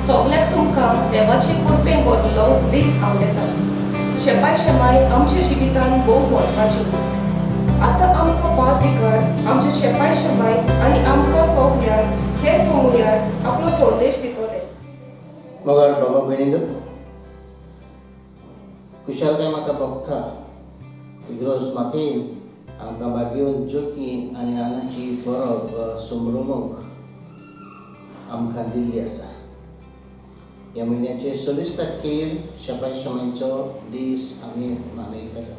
सगल्याक तुमकां देवाचे कृपेन बरलो दीस आवडटा. शेपाय शेमाय आमच्या जिवितांत भोव म्हत्वाची. आतां आमचो पाद्रीकार आमचे शेपाय शेमाय आनी आमकां सगल्यांक हे समूह्यार आपलो संदेश दितले. मोगाळ बाबा भयणींनो, कुशालकाय म्हाका भोगता इग्रोस माथेन आमकां बागयोन जोकी आनी आनाची परब समरुमूंक आमकां दिल्ली आसा. ह्या म्हयन्याचे 26 तारखेर शेपाय शेमायचो दीस आमी मनयतले.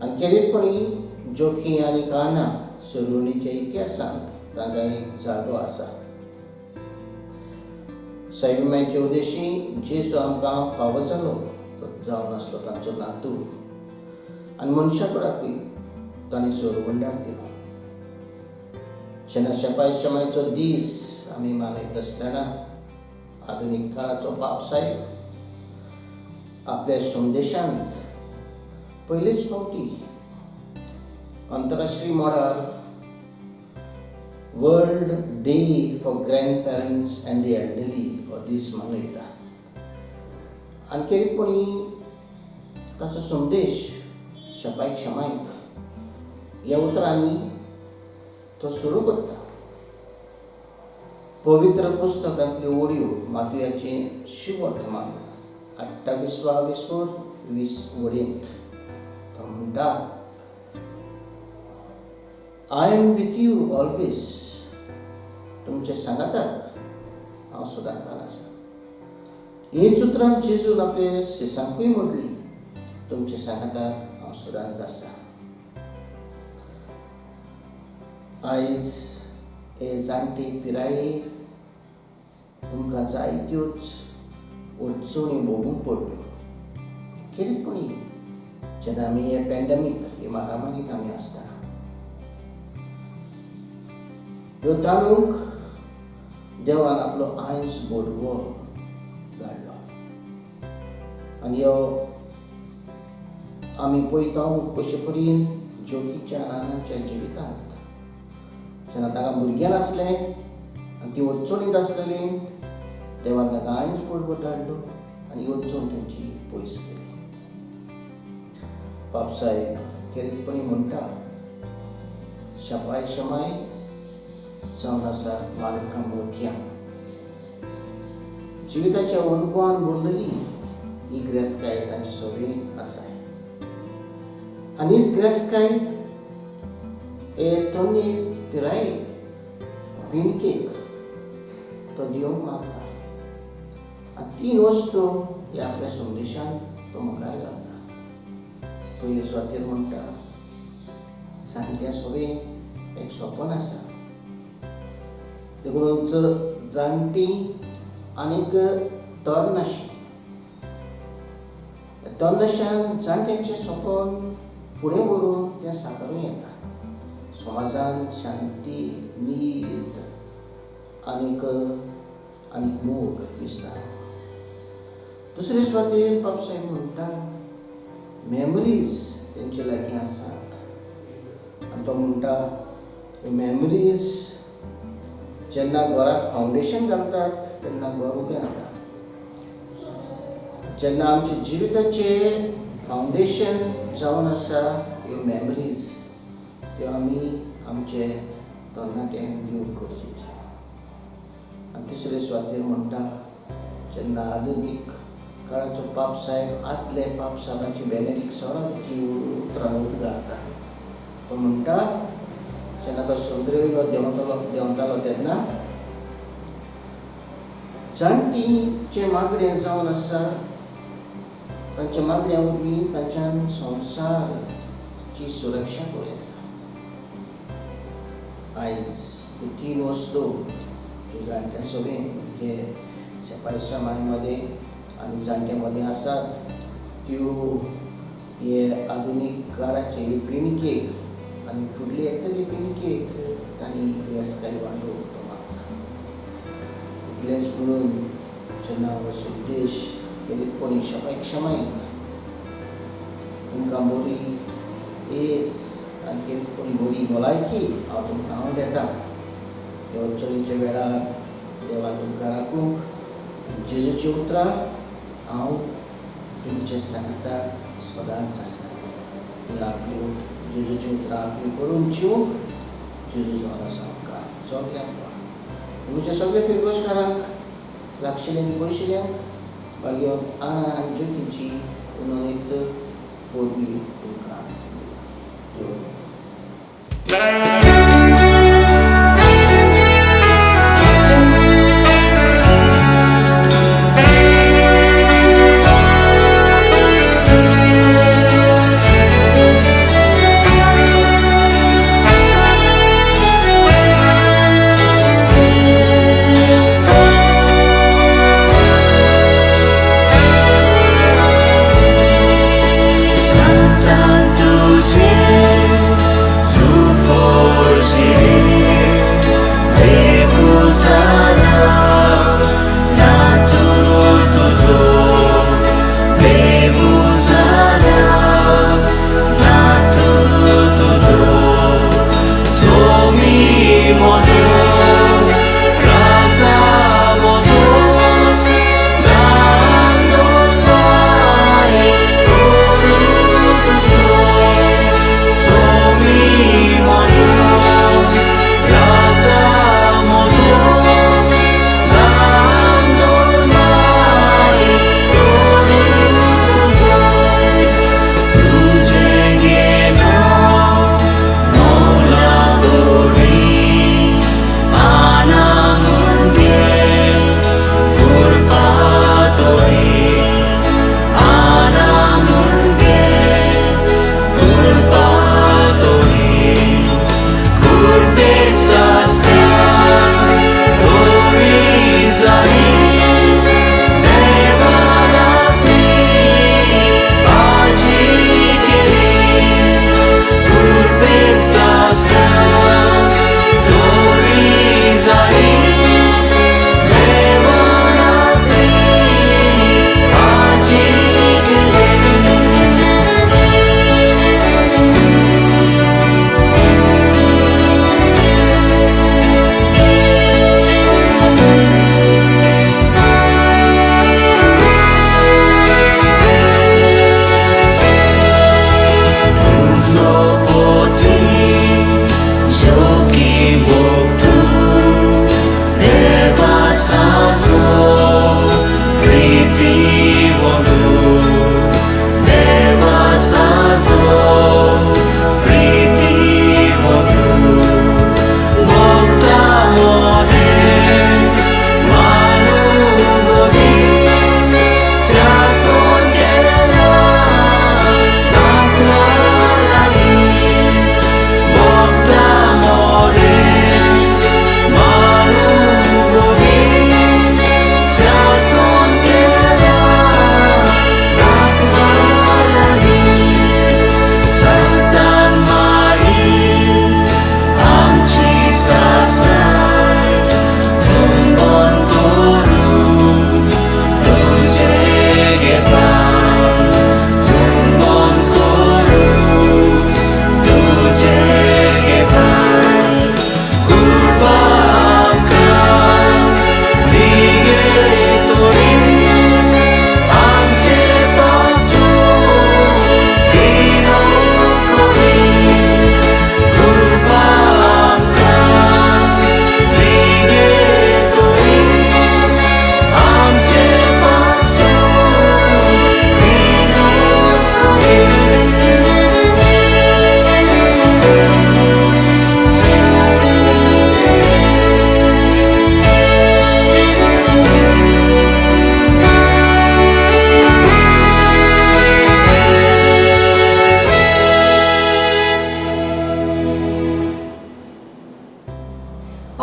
आनी खेरीतपणी जोकी आनी काना सरुणीच्या इतिहासांत तांकां एक जागो आसा. सायबिमायचे उदेशी जेसू आमकां फावो जालो जावन आसलो तांचो नातू आनी मनशा कुळाकूय ताणें सोरवंडाक दिलो. जेन्ना शेपाय शेमायचो दीस आमी मनयत आसतना आधुनीक काळाचो पापसायब आपल्या संदेशांत पयलीच फावटी अंतरराष्ट्रीय मोडार world day for grandparents and the elderly हो दीस मनयता. आनी खेरीतपणी ताचो संदेश शेपायक शेमायक ह्या उतरांनी तो सुरू करता. पवित्र पुस्तकांतल्यो वडयो मातुयाचें शिवर्तमान 28-20 वडयेंत तो म्हणटा, I am with you always. तुमच्या सांगाताक हांव सदांकाल आसा. हीच उतरां जेजून आपल्या शिसांकूय म्हटली, तुमच्या सांगाताक हांव सदांच आसा. आयज हे जाणटे पिरायेर तुमकां जायत्योच अडचणी भोगूंक पडल्यो. खेरीतपणी जेन्ना आमी हे पॅन्डेमीक हे म्हारामारींत आमी आसता, ह्यो ताणूंक देवान आपलो आयज बोडवो धाडलो. आनी ह्यो आमी पळयता कशे परीन जोगीच्या नानाच्या जिवितांत जेन्ना ताका भुरगें नासलें आनी ती अडचणींत आसलेली, देवान ताका आयज बोडवो धाडलो आनी ह्यो अडचण तांची पयस केली. पापसायब खेरीतपणी म्हणटा, शेपाय शेमाय जावन आसा माणकां मोठ्या. जिविताच्या अनुभवान भरलेली ही ग्रेसकाय तांचे सोबेन आसा. आनी हीच ग्रेसकाय हे तोंडे पिराये पिणकेक तो दिवंक मागता. आनी 3 वस्तू हे आपल्या संदेशान तो मुखार घालता. पयले सुवातेर म्हणटा, जाणट्या सोबेन एक सोपन आसा. देखून जाणटी आनीक तरणाशी तरणाश्यान जाणट्यांचें सोपन फुडें व्हरून तें साकारूं येता. समाजांत शांती, न्हीद आनीक मोग दिसता. दुसरे सुवातेर पापसायब म्हणटा, मेमरीज तेंचे लागीं आसात. आनी तो म्हणटा, ह्यो मेमरीज जेन्ना घराक फावंडेशन घालतात तेन्ना घर उबें जाता. जेन्ना आमच्या जिविताचें फावंडेशन जावन आसा ह्यो मेमरीज, त्यो आमी आमचे तरणाट्यांक दिवंक गरजेचें. आनी तिसरे सुवातेर म्हणटा, जेन्ना आधुनीक काळाचो पापसायब आदले पापसाबाची बेनेडिक्ट उतरां उद्गारता, तो म्हणटा, जेन्ना तो सगळेलो देंवतालो तेन्ना जाणटींचें मागणें जावन आसा. तांच्या मागण्या वरवीं तांच्यान संवसाराची सुरक्षा करूं येता. आयज ह्यो 3 वस्तू ज्यो जाणट्या सोबेन जे शेपाय शेमाय मदें आनी जाणट्या मदें आसात, त्यो हे आधुनीक काळाचे पिणकेक आनी फुडले येतले पिणकेक तांणी ग्रेसकाय वांटूंक तो मागता. इतलेंच म्हणून जेन्ना हो संदेश खेरीतपणी शेपायक शेमायक तुमकां बरी येस आनी खेरीतपणी बरी भलायकी हांव तुमकां हांव दिता. ह्या अडचणीच्या वेळार देवान तुमकां राखूंक जेजूची उतरां हांव तुमचे सांगता सदांच आसा ही आपली जेजूची उतरां आपली करून चिवूंक जेजू जावन आसा आमकां सगल्यांक तुमचे सगळे फिरगोशकारांक लागशिल्यांक पयशिल्यांक भाग्यवंत आना आनी ज्योतीची उनोनीत पोरबी तुमकां दिवं.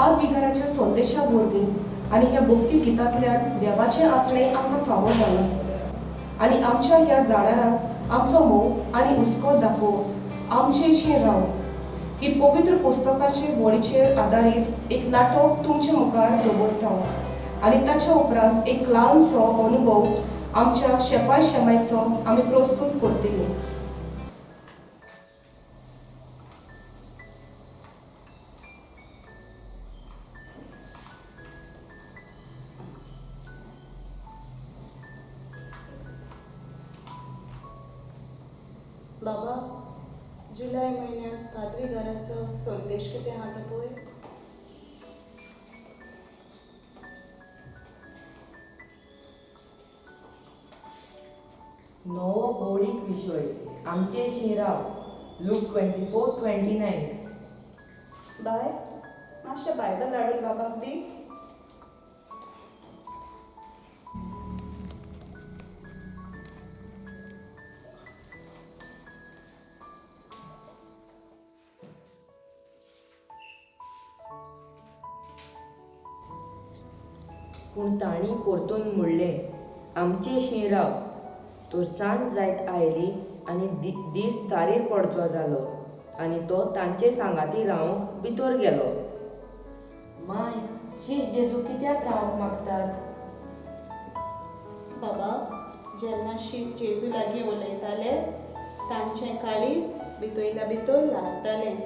पादविकाराच्या संदेशा वरवीं आनी ह्या भक्ती गितांतल्यान देवाचें आसणें आमकां फावो जालां आनी आमच्या ह्या जाणारांक आमचो मोग आनी हुस्को दाखोवप आमचेशीं राव ही पवित्र पुस्तकाचे वळीचेर आदारीत एक नाटक तुमचे मुखार दवरता आनी ताच्या उपरांत एक ल्हानसो अनुभव आमच्या शेपाय शेमायचो आमी प्रस्तूत करतली. बाबा, जुलय म्हयन्यांत पाद्रीगाराचो संदेश कितें आहा तो पळय. नवो भौडीक विशय आमचे शिराव लूक 24:29. बाय, मातशें बायबल हाडून बाबाक दी. पूण तांणी परतून म्हणलें, आमचे शिराव. तर सांज जायत आयली आनी दीस तारीर पडचो जालो आनी तो तांचे सांगाती रावंक भितर गेलो. माय, शीश जेजू कित्याक रावंक मागतात? बाबा, जेन्ना शीस जेजू लागीं उलयताले तांचें काळीज भितरल्या भितर लासतालें.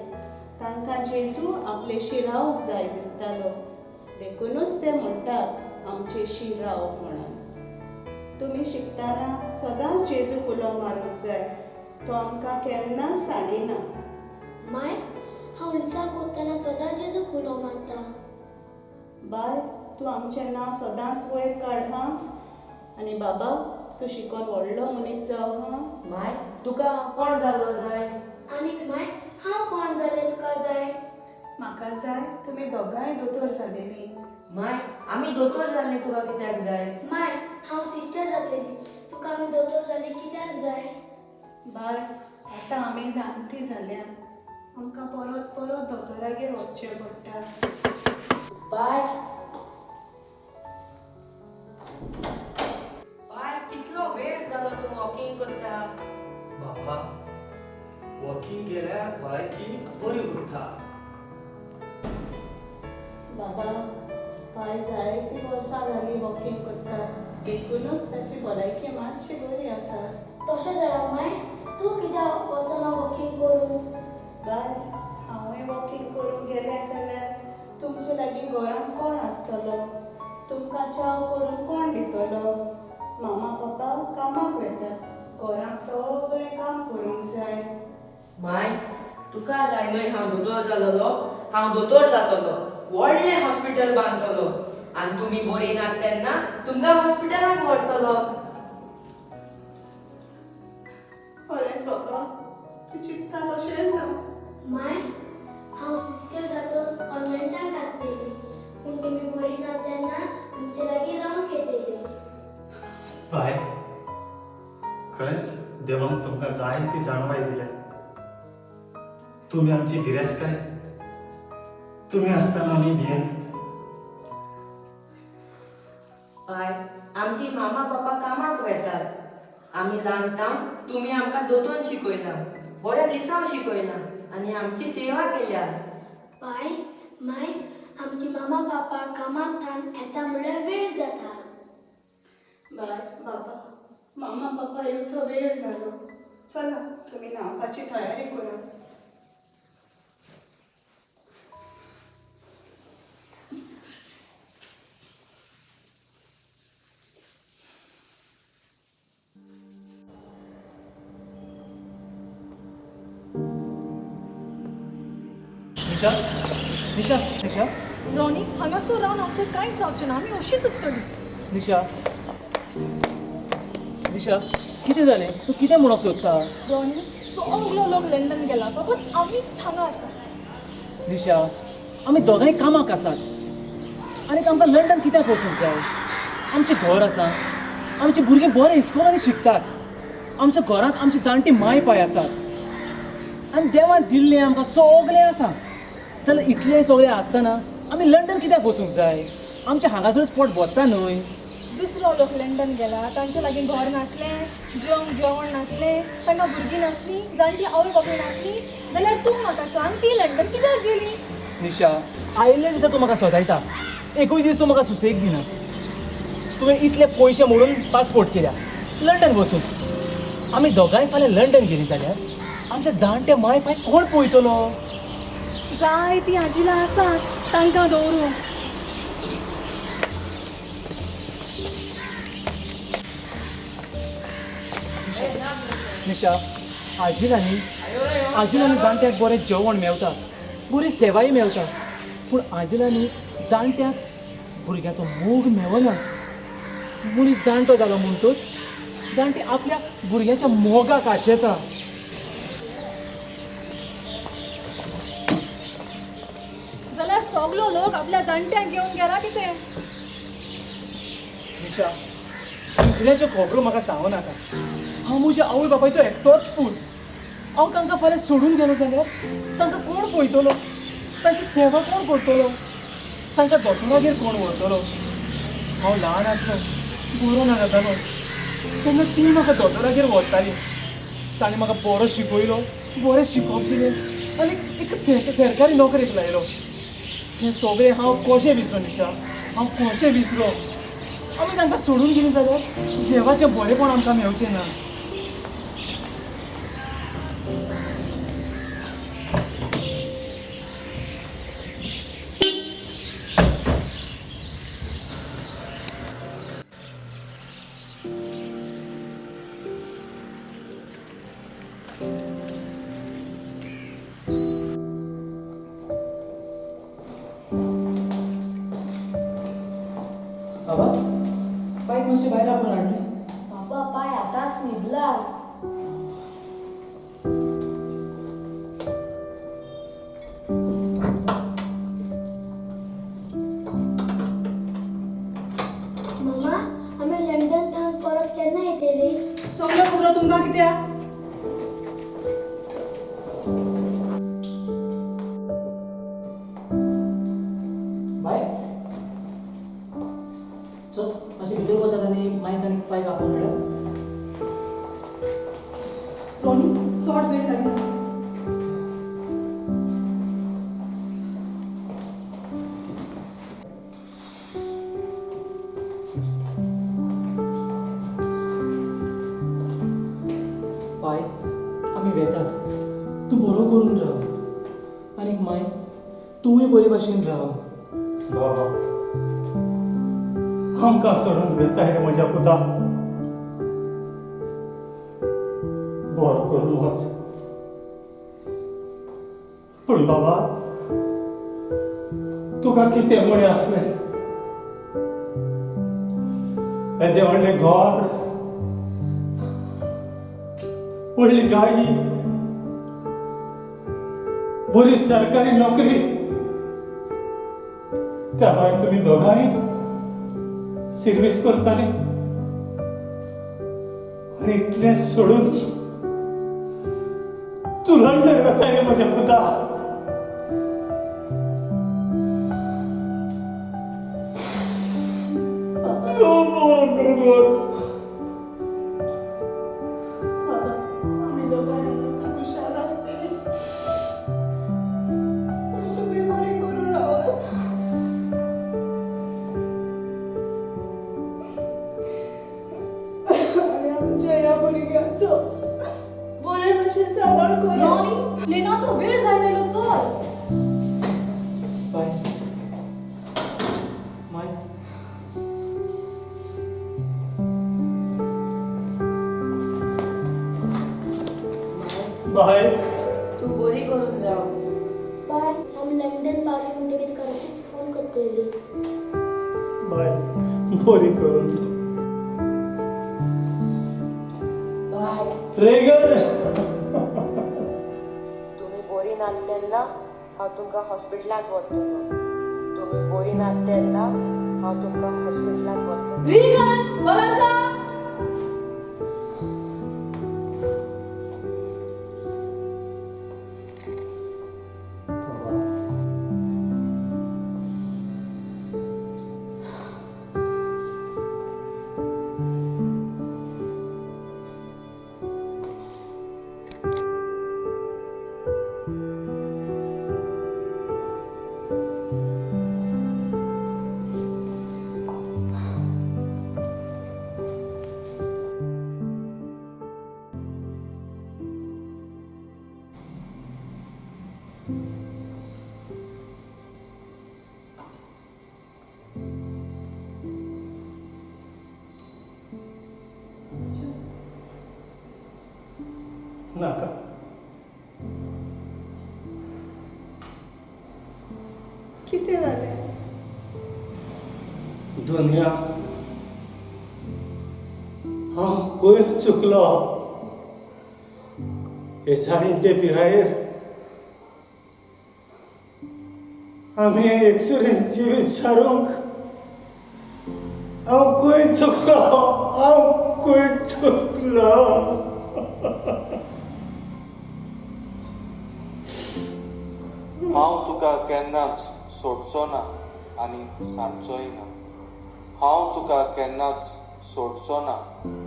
तांकां जेजू आपले शिरावंक जाय दिसतालो. देखूनच ते म्हणटात आमचे शिराव म्हणून. तुमी शिकतना सदांच जेजू उलो मारूंक जाय. तो आमकां केन्नाच साडिना. माय, हांव लिसाक वतना सदां जेजू उलो मारता. बाय, तूं आमचें नांव सदांच वयर काड हां. आनी बाबा, तूं शिकोन व्हडलो मनीस जाव हां. माय, तुका कोण जाल्लो जाय? आनीक माय, हांव कोण जालें तुका जाय? म्हाका जाय तुमी दोगांय दोतोर जालेलीं. माय, आमी दोतोर जाल्ली तुका कित्याक जाय? माय, हांव सिस्टर जातलेली. तुका आमी दोतोर जाली कित्याक जाय? बाय, आतां आमी जाणटी जाल्या. आमकां परत परत दोतोरागेर वचचें पडटा. बाय, बाय, कितलो वेळ जालो तूं वॉकिंग करता? बाबा, वॉकिंग केल्यार भलायकी बरी उरता. बाबा, पांय जायतीं वर्सां जालीं वॉकिंग करता. देखूनच ताची भलायकी मातशी बरी आसा. तशें जाल्यार माय, तूं कित्याक वचना वॉकिंग करूं? बाय, हांवूय वॉकिंग करूंक गेलें जाल्यार तुमचे लागीं घरांत कोण आसतलो? तुमकां च्या करून कोण दितलो? मामा पापा कामाक वेता. घरांत सगळें काम करूंक जाय. माय, तुका जाय न्हय हांव दोतोर जालोलो? हांव दोतोर जातलो, व्हडलें हॉस्पिटल बांदतलो आनी तुमी बरी नात तेन्ना तुमकां हॉस्पिटलाक व्हरतलो. खरेंच बाबा, तूं चिंता तशें जावं. माय, हांव सिस्टर जातोच कॉन्वेंटाक आसलेली. पूण तुमी बरी ना तेन्ना तुमचे लागीं रावंक येतली. बाय, खरेंच देवान तुमकां जाय ती जाणवाय दिल्या. तुमी आमची गिरेस्तकाय. तुमी आसतना आमी भियेन. बाय, आमची मामा पापा कामाक वेतात. आमी ल्हानतावन तुमी आमकां दोतोन शिकयला, बऱ्या लिसांव शिकयला आनी आमची सेवा केल्या. बाय, माय, आमची मामा पापा कामाक थान येता म्हणल्यार वेळ जाता. बाय, बाबा, मामा पापा येवचो वेळ जालो. चला, तुमी न्हावपाची तयारी करा. निशा, निशा, निशा, रॉनी, हांगासर रावन आमचें कांयच जावचें ना. आमी अशींच उत्तली. निशा, निशा, कितें जालें? तूं कितें म्हणूंक सोदता? रॉनी, सगलो लोक लंडन गेला, फकत आमीच हांगा आसा. निशा, आमी दोगांय कामाक आसात आनी आमकां लंडन कित्याक वचूंक जाय? आमचें घर आसा, आमचे भुरगे बरे इस्कॉलांनी शिकतात, आमच्या घरांत आमची जाणटी माय पाय आसात आनी देवान दिल्लें आमकां सगळें आसा. जाल्यार इतलें सगळें आसतना आमी लंडन कित्याक वचूंक जाय? आमचें हांगासरूच पोट भरता न्हय. दुसरो लोक लंडन गेला, तांचे लागीं घर नासलें, जेवण नासलें, तांकां भुरगीं नासलीं, जाणटी आवय बापूय नासलीं, जाल्यार तूं म्हाका सांग ती लंडन कित्याक गेली? निशा, आयिल्ले दिसा तूं म्हाका सोदायता, एकूय दीस तूं म्हाका सुसेग दिना. तुवें इतले पयशे मोडून पासपोर्ट केल्या लंडन वचूंक. आमी दोगांय फाल्यां लंडन गेलीं जाल्यार आमच्या जाणटे माय पाय कोण पळयतलो? जाय ती आजिलां आसात, तांकां दवरूं. निशा, आजिलांनी जाणट्याक बरें जेवण मेवता, बरी सेवाय मेवता, पूण आजिलांनी जाणट्याक भुरग्याचो मोग मेवना. मनीस जाणटो जालो म्हणटूच जाणटी आपल्या भुरग्याच्या मोगाक आशेता. जाल्यार सगलो लोक आपल्या जाणट्यांक घेवन गेला कितें? निशा, दुसऱ्याच्यो खबरो म्हाका सांगू नाका. हांव म्हज्या आवय बापायचो एकटोच पूत. हांव तांकां फाल्यां सोडून गेलो जाल्यार तांकां कोण पळयतलो? तांची सेवा कोण करतलो? तांकां दोतोरागेर कोण व्हरतलो? हांव ल्हान आसलो, बरो ना जातालो तेन्ना ती म्हाका दोतोरागेर व्हरताली. ताणें म्हाका बरो शिकयलो, बरें शिकोवप दिलें आनी एक सरकारी नोकरेक लायलो. हें सगळें हांव कशें विसरो निशा, हांव कशें विसरो? आमी तांकां सोडून गेलीं जाल्यार देवाचें बरेंपण आमकां मेवचें ना. बाबा, बायक मातशी भायर आपण हाडली. बाबा पाय आतांच न्हिदला. मम्मा आमी लंडन थंय परत केन्ना येतली? सगळ्यो खबरो तुमकां कित्याक? बाय चल मातशें भितर वचात आनी मायक आनी बायक आपण हाडा. रोनी चड वेळ जायना. बाय आमी वेतात. तूं बरो करून राव आनीक माय तूंय बरे भाशेन राव. बाबा, आमकां सोडून वेताय रे म्हज्या पुता. बरो करून वच. पूण बाबा, तुका कितें म्हणे आसलें? येदें व्हडलें घर, व्हडली गाडी, बरी सरकारी नोकरी, त्या भायर तुमी दोगांय सर्वीस करताले आनी इतलें सोडून तूं लंडन वताय रे म्हज्या पुता. तूं बरो करून वच. आमी दोगांय हांगासर खुशाल आसतलीं. पूण तुमी बरें करून रावत. आनी आमच्या ह्या भुरग्याचो बरे भशेन सांबाळ करा. रोनी लेनाचो वेळ जायत आयलो. चल. बाय माय बाय. तूं बरी करून राव. बाय आमी लंडन पावली म्हणटकीर खरोच फोन करतली. बाय बरी करून बाय. रेगन. तुम्ही बरी नात तेन्ना हांव तुमकां हॉस्पिटलांत व्हरतलो. तुम्ही बरी नात तेन्ना हांव तुमकां हॉस्पिटलांत व्हरतलो. रिगन बरका. नाका. कितें जालें? दुनिया हांव खंय चुकलो. हे जाणटे पिरायेर आमी एकसुरीन जिवीत सारूंक हांव खंय चुकलो. हांव खंय चुकलो. हांव तुका केन्नाच सोडचो ना आनी सांडचोय ना. हांव तुका केन्नाच सोडचो ना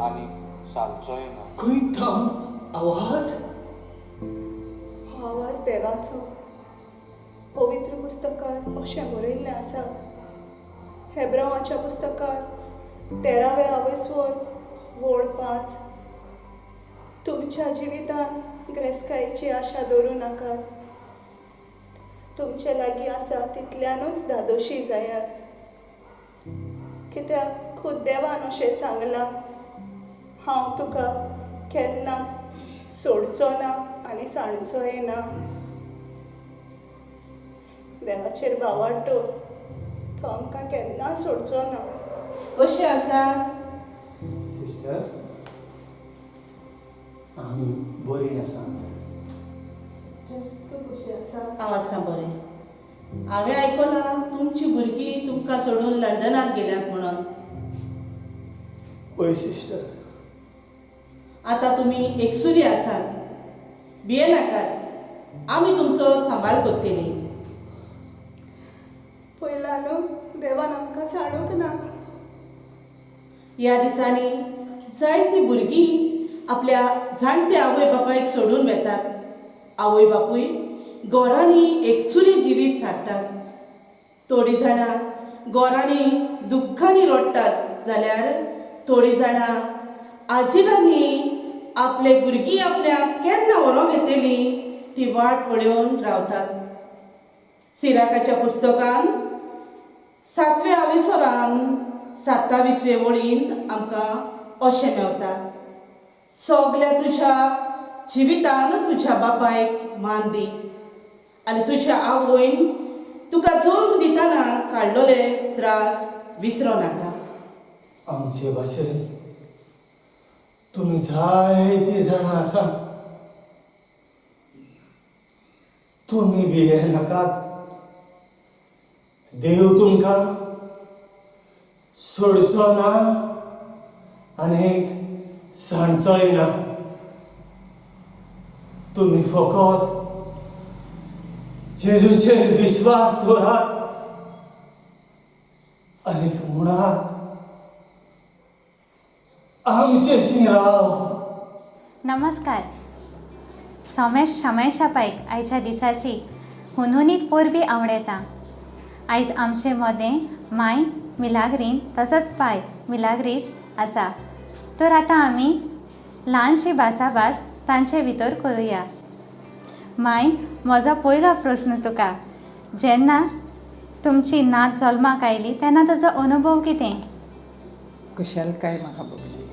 आनी सांडचोय ना. खंय थांब आवाज. हो आवाज देवाचो. पवित्र पुस्तकांत अशें बरयल्लें आसा. हेब्रावाच्या पुस्तकांत 13वें वोड 5. तुमच्या जिवितान ग्रेस्कायेची आशा दवरूं नाकात. तुमचे लागीं आसा तितल्यानूच धादोशी जायात. कित्याक खुद देवान अशें सांगलां, हांव तुका केन्नाच सोडचो ना आनी सांडचोय ना. देवाचेर भावार दवर. तो आमकां केन्नाच सोडचो ना. कशें आसा? सिस्टर, आमी बरीं आसा. तूं कशी आसा? हांव आसा बरें. हांवें आयकलां तुमची भुरगीं तुमकां सोडून लंडनाक गेल्यात म्हणून. पळय सिस्टर, आतां तुमी एकसुरी आसात. भियेनाकात. आमी तुमचो सांबाळ करतलीं. पयला न्हू देवान आमकां सांडूंक ना. ह्या दिसांनी जायतीं भुरगीं आपल्या जाणट्या आवय बापायक सोडून वेतात. आवय बापूय घोरांनी एकसुरी जिवीत सारतात. थोडीं जाणां घोरांनी दुख्खांनी रडटात, जाल्यार थोडीं जाणां आजिलांनी आपले भुरगीं आपल्याक केन्ना व्हरोंक येतलीं ती वाट पळोवन रावतात. सिराकाच्या पुस्तकान 7व्या आवेसोरान 27व्या वळींत आमकां अशें मेवता. सगल्या तुज्या जिवितान तुज्या बापायक मान दी आनी तुज्या आवयन तुका जल्म दितना काडलोले त्रास विसरो नाका. आमचे भाशेन तुमी जायतीं जाणां आसात. तुमी भियेनाकात. देव तुमकां सोडचो ना आनीक सांडचोय ना. तुमी फकत जेजूचेर विस्वास दवरात आनीक म्हणात, आमचेशी राव. नमस्कार. सोमेश शामाय शापायक आयच्या दिसाची हुनहुनीत पोरबी आवडेता. आयज आमचे मदें माय मिलाग्रीन तसोच पाय मिलाग्रीस आसा. तर आतां आमी ल्हानशी भासाभास तांचे भितर करुया. माय, म्हजो पयलो प्रस्न तुका. जेन्ना तुमची नात जल्माक आयली तेन्ना तुजो अनुभव कितें? कुशलकाय म्हाका भोगली.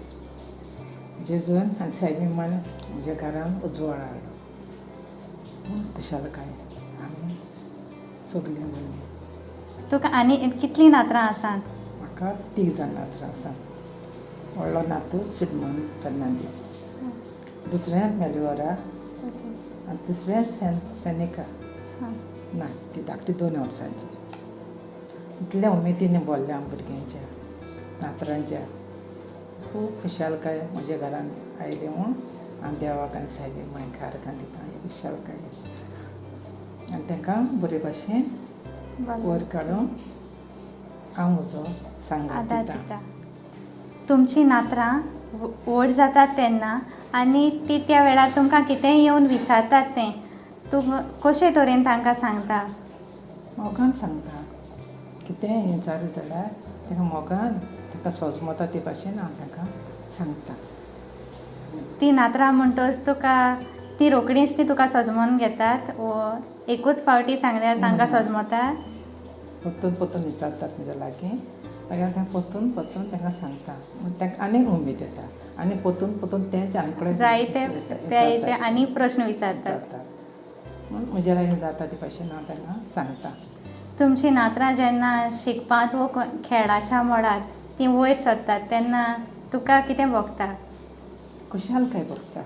जेजून आनी सायबी मन म्हज्या घरान उजवाड हाडलो. कुशलकाय आमी सगलीं म्हणली. तुका आनी कितलीं नातरां आसात? म्हाका 3 जाण नातरां आसात. व्हडलो नातू सिडमन फर्नांदीस, दुसरें मेलिओरा आनी तिसरें सेनिका. ना, ती धाकटी 2 वर्सांची. इतल्या उमेदीन बोल्ल्या भुरग्यांच्या नातरांच्या. खूब खुशालकाय म्हज्या घरान आयली म्हूण हांव देवाक आनी सायबी मांयक आर्गां दिता. खुशालकाय आनी तांकां बरे भाशेन वयर काडून हांव म्हजो सांगात दिता. तुमची नातरां व्हड जातात तेन्ना आनी ती त्या वेळार तुमकां कितेंय येवन विचारतात तें तूं कशे तरेन तांकां सांगता? मोगान सांगता. कितेंय विचारलें जाल्यार ताका मोगान ताका सोजमता ते भाशेन हांव ताका सांगता. ती नातरां म्हणटच तुका ती रोकडीच ती तुका सजमोन घेतात वो एकूच फावटी सांगल्यार तांकां सजमता? परतून परतून विचारतात म्हज्या लागीं तें परतून तांकां सांगता तांकां आनीक उमेद येता आनी परतून तें जाणकडे जायते ते हेचे आनी प्रश्न विचारतात. म्हणून म्हज्या लागीं जाता ते भाशेन हांव तांकां सांगता. तुमची नात्रां जेन्ना शिकपाक वो खेळाच्या मळार ती वयर सरतात तेन्ना तुका कितें भोगता? खुशालकाय भोगता.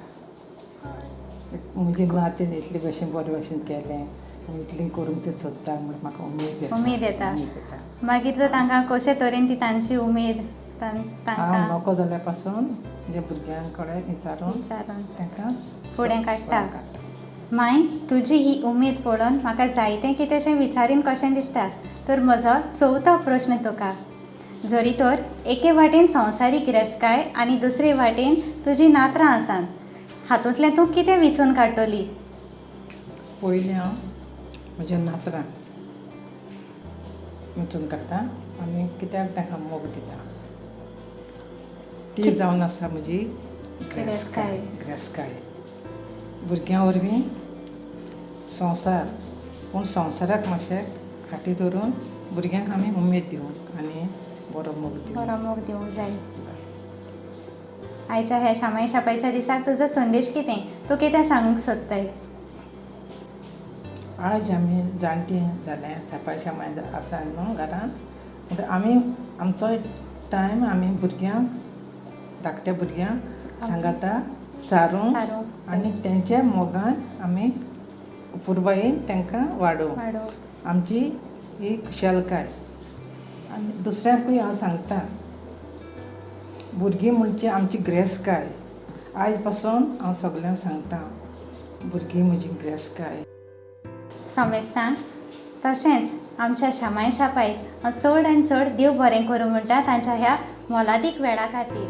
म्हजे हातीन इतले भशेन बरे भशेन केलें इतलें करूंक ते सोदता म्हण म्हाका उमेद येता. मागीर तो तांकां कशे तरेन ती तांची उमेद हांव नोको जाल्या पासून जे भुरग्यां कडेन विचारून तांकां फुडें काडटा. माय तुजी ही उमेद पळोवन म्हाका जायतें कितेंशें विचारीन कशें दिसता. तर म्हजो चवथो प्रश्न तुका, जरी तर एके वाटेन संवसारीक गिरेस्तकाय आनी दुसरे वाटेन तुजी नात्रां आसात, हातूंतलें तूं कितें विचून काडटली? पयलीं हांव म्हज्या नात्रांक विचून काडटा आनी कित्याक तांकां मोग दिता. ती जावन आसा म्हजी गिरेस्तकाय. भुरग्यां वरवीं संवसार पूण संवसाराक मातशें फाटीं दवरून भुरग्यांक आमी उमेद दिवंक आनी बरो मोग दिवंक जाय. आयच्या ह्या शामाई शापायच्या दिसाक तुजो संदेश कितें? तूं कितें सांगूंक सोदताय? आज आमी जाणटी जाले शापाय शामाय आसा न्हू घरांत, आमी आमचो टायम आमी भुरग्यांक धाकट्या भुरग्यांक सांगाता सारूंक आनी तेंच्या मोगान आमी पुरबायेन तांकां वाडोवंक आमची ही खुशालकाय. आनी दुसऱ्यांकूय हांव सांगता भुरगीं म्हणजे आमची गिरेस्तकाय. आयज पासून हांव सगल्यांक सांगता भुरगीं म्हजी गिरेस्तकाय. समेस्तांक तशेंच आमच्या शामाय शापायक हांव चड आनी चड देव बरें करूं म्हणटा तांच्या ह्या मोलादीक वेळा खातीर.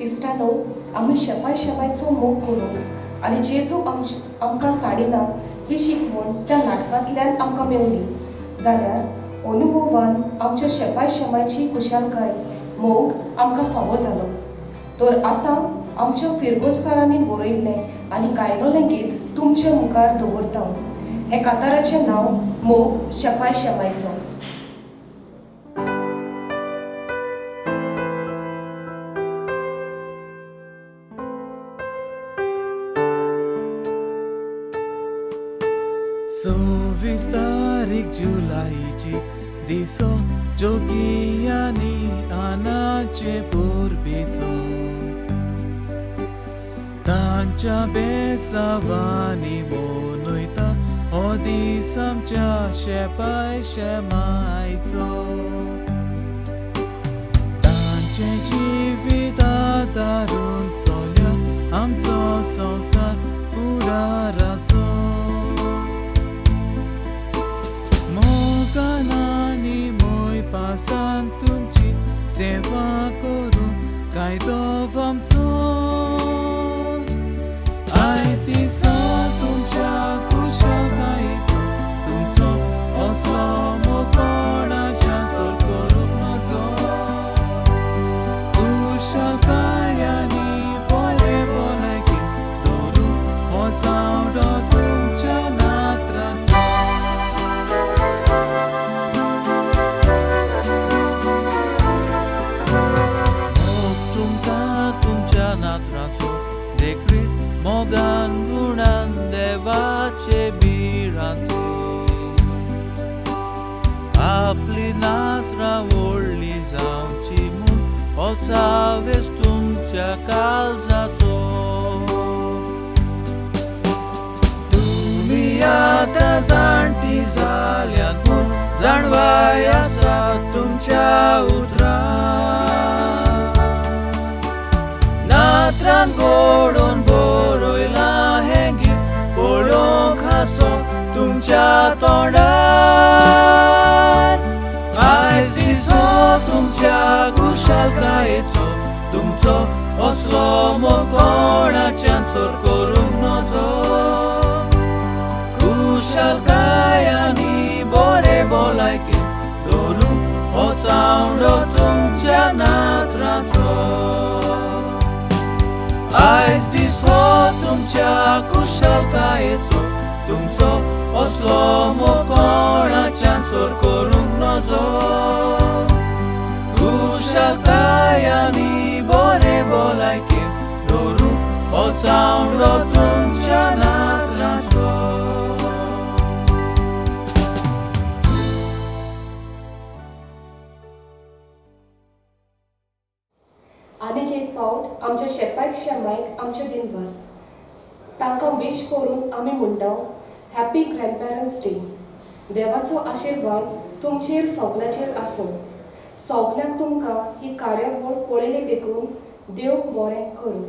इश्टानो, आमी शेपाय शेपायचो मोग करूंक आनी जेजू आमकां साडिना ही शिकवण त्या नाटकांतल्यान आमकां मेवली. जाल्यार अनुभवान आमच्या शेपाय शेमायची कुशालकाय मोग आमकां फावो जालो. तर आतां आमच्या फिरगोसकारांनी बरयल्लें आनी गायलोलें गीत तुमचे मुखार दवरता. हे काताराचें नांव मोग शेपाय शेमायचो. सव्वीस तारीख जुलायची दिसो जोगी आनी आनाचे पोरबेचो तांच्या बेसावांनी मनयता हो दीस आमच्या शेपाय शेमायचो. तांचे जिविता दारून चलया आमचो संवसार फुडाराचो. मोगानानी मोय पासान तुमची सेवा करून कायदो आमचो आयज दिसो तुमच्या कुशालकायेचो तुमचो असलो मोग कोणाच्या सोर करूंक नजो. कुशालकाय आनी बरे भलायकी दवरूंक हो सावडो तुमच्या नात्रांचो. देखील मोगान गुणान देवाचे बिरांतले आपली नात्रां व्हडली जावची म्हूण हो चावेस तुमच्या काळजाचो. तुमी आतां जाणटी जाल्यात म्हूण जाणवाय आसा तुमच्या उतरां. नात्रान घोडोवन बरयलां हें गीत पळोवंक हांसो तुमच्या तोंडार. आयज दिसो तुमच्या कुशालकायेचो तुमचो असलो मोग कोणाच्यान सोर करूंक नजो. कुशालकाय आनी बरे भलायकी दवरूंक हो सावडो तुमच्या नात्रांचो. आयज दिसो तुमच्या कुशालकायेचो तुमचो असलो मोग कोणाच्यान सोर करूंक नजो. खुशालकाय आनी बरे भलायकेन दवरूं हो चावडो तुमच्या नातराचो. आनीक एक फावट आमच्या शेपायक शेमायक आमचे दिनवास. तांकां विश करून आमी म्हणटा हॅपी ग्रँडपेरंट्स डे. देवाचो आशिर्वाद तुमचेर सगल्याचेर आसूं. सगल्यांक तुमकां ही कार्यावळ पळयली देखून देव बरें करूं.